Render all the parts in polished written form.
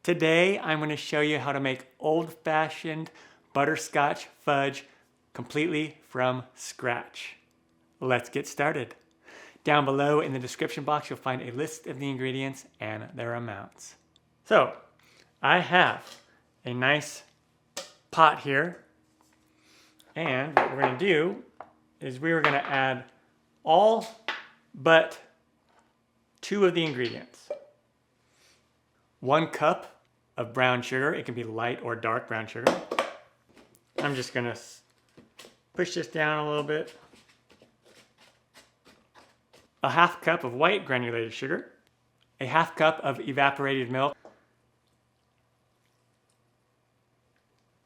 Today I'm going to show you how to make old-fashioned butterscotch fudge completely from scratch. Let's get started. Down below in the description box you'll find a list of the ingredients and their amounts. So I have a nice pot here, and what we're going to do is we're going to add all but 2 of the ingredients. 1 cup of brown sugar. It can be light or dark brown sugar. I'm just going to push this down a little bit. A 1/2 cup of white granulated sugar. A 1/2 cup of evaporated milk.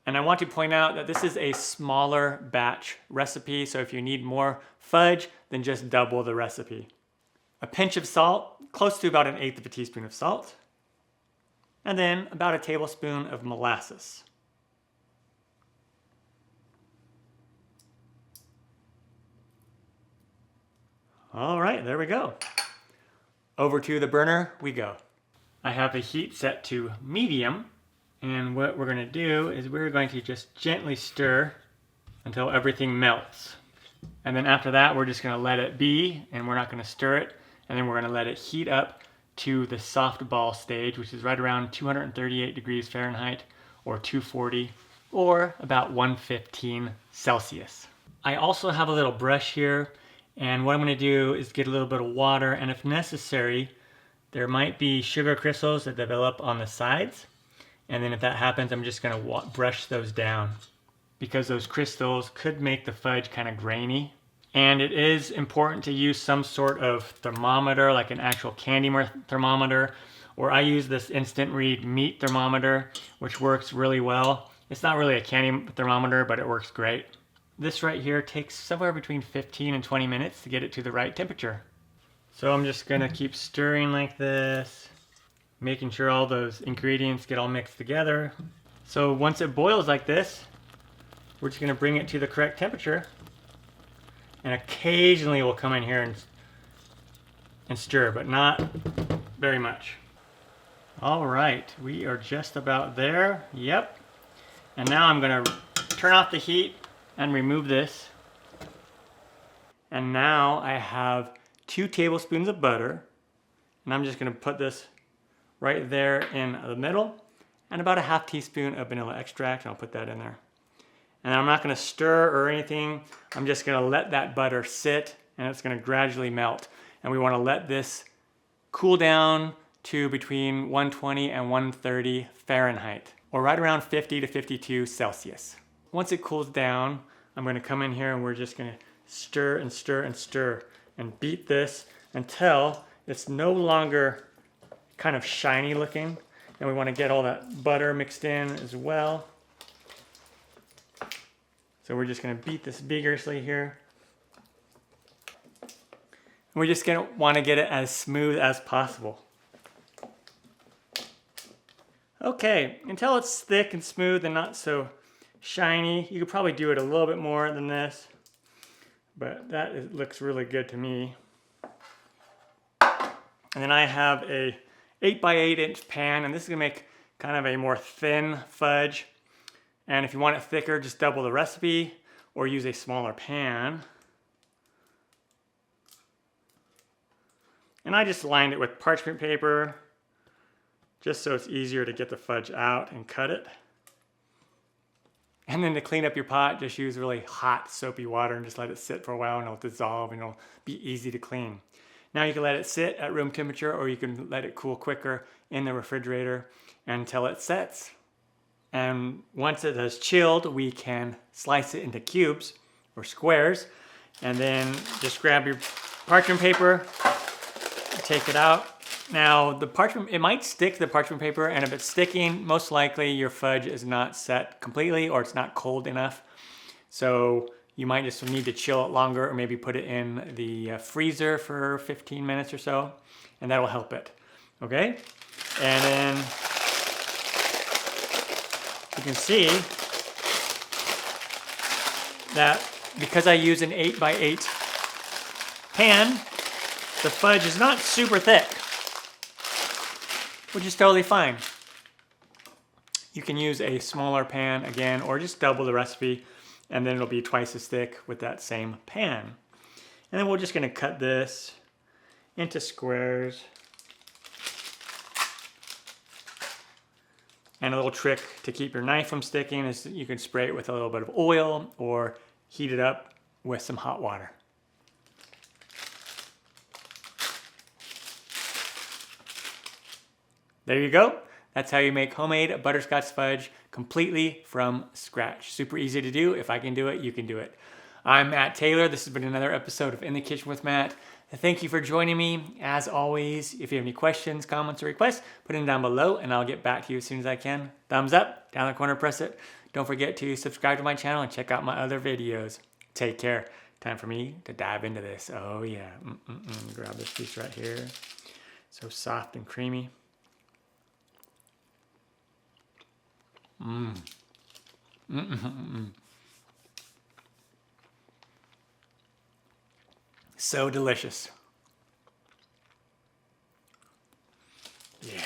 And I want to point out that this is a smaller batch recipe, so if you need more fudge, then just double the recipe. A pinch of salt, close to about 1/8 of a teaspoon of salt. And then about 1 tablespoon of molasses. All right, there we go. Over to the burner we go. I have the heat set to medium, and what we're going to do is we're going to just gently stir until everything melts. And then after that, we're just going to let it be, and we're not going to stir it, and then we're going to let it heat up to the soft ball stage, which is right around 238 degrees Fahrenheit or 240 or about 115 Celsius. I also have a little brush here, and what I'm going to do is get a little bit of water, and if necessary there might be sugar crystals that develop on the sides, and then if that happens I'm just going to brush those down because those crystals could make the fudge kind of grainy. And it is important to use some sort of thermometer, like an actual candy thermometer, or I use this instant read meat thermometer, which works really well. It's not really a candy thermometer, but it works great. This right here takes somewhere between 15 and 20 minutes to get it to the right temperature. So I'm just gonna keep stirring like this, making sure all those ingredients get all mixed together. So once it boils like this, we're just gonna bring it to the correct temperature. And occasionally we'll come in here and stir, but not very much. All right, we are just about there. Yep. And now I'm going to turn off the heat and remove this. And now I have 2 tablespoons of butter. And I'm just going to put this right there in the middle. And about a 1/2 teaspoon of vanilla extract, and I'll put that in there. And I'm not going to stir or anything. I'm just going to let that butter sit, and it's going to gradually melt. And we want to let this cool down to between 120 and 130 Fahrenheit, or right around 50 to 52 Celsius. Once it cools down, I'm going to come in here and we're just going to stir and stir and stir and beat this until it's no longer kind of shiny looking. And we want to get all that butter mixed in as well. So we're just going to beat this vigorously here. We're just going to want to get it as smooth as possible. Okay, until it's thick and smooth and not so shiny. You could probably do it a little bit more than this, but looks really good to me. And then I have a 8x8 inch pan, and this is going to make kind of a more thin fudge. And if you want it thicker, just double the recipe or use a smaller pan. And I just lined it with parchment paper just so it's easier to get the fudge out and cut it. And then to clean up your pot, just use really hot soapy water and just let it sit for a while, and it'll dissolve and it'll be easy to clean. Now you can let it sit at room temperature, or you can let it cool quicker in the refrigerator until it sets. And once it has chilled, we can slice it into cubes or squares, and then just grab your parchment paper, take it out. Now the parchment, it might stick to the parchment paper, and if it's sticking, most likely your fudge is not set completely or it's not cold enough. So you might just need to chill it longer, or maybe put it in the freezer for 15 minutes or so, and that'll help it. Okay? And then you can see that because I use an 8x8 pan, the fudge is not super thick, which is totally fine. You can use a smaller pan again, or just double the recipe, and then it'll be twice as thick with that same pan. And then we're just gonna cut this into squares. And a little trick to keep your knife from sticking is you can spray it with a little bit of oil or heat it up with some hot water. There you go. That's how you make homemade butterscotch fudge completely from scratch. Super easy to do. If I can do it, you can do it. I'm Matt Taylor. This has been another episode of In the Kitchen with Matt. Thank you for joining me. As always, if you have any questions, comments, or requests, put them down below and I'll get back to you as soon as I can. Thumbs up, down in the corner, press it. Don't forget to subscribe to my channel and check out my other videos. Take care. Time for me to dive into this. Oh yeah. Grab this piece right here. So soft and creamy. So delicious. Yeah.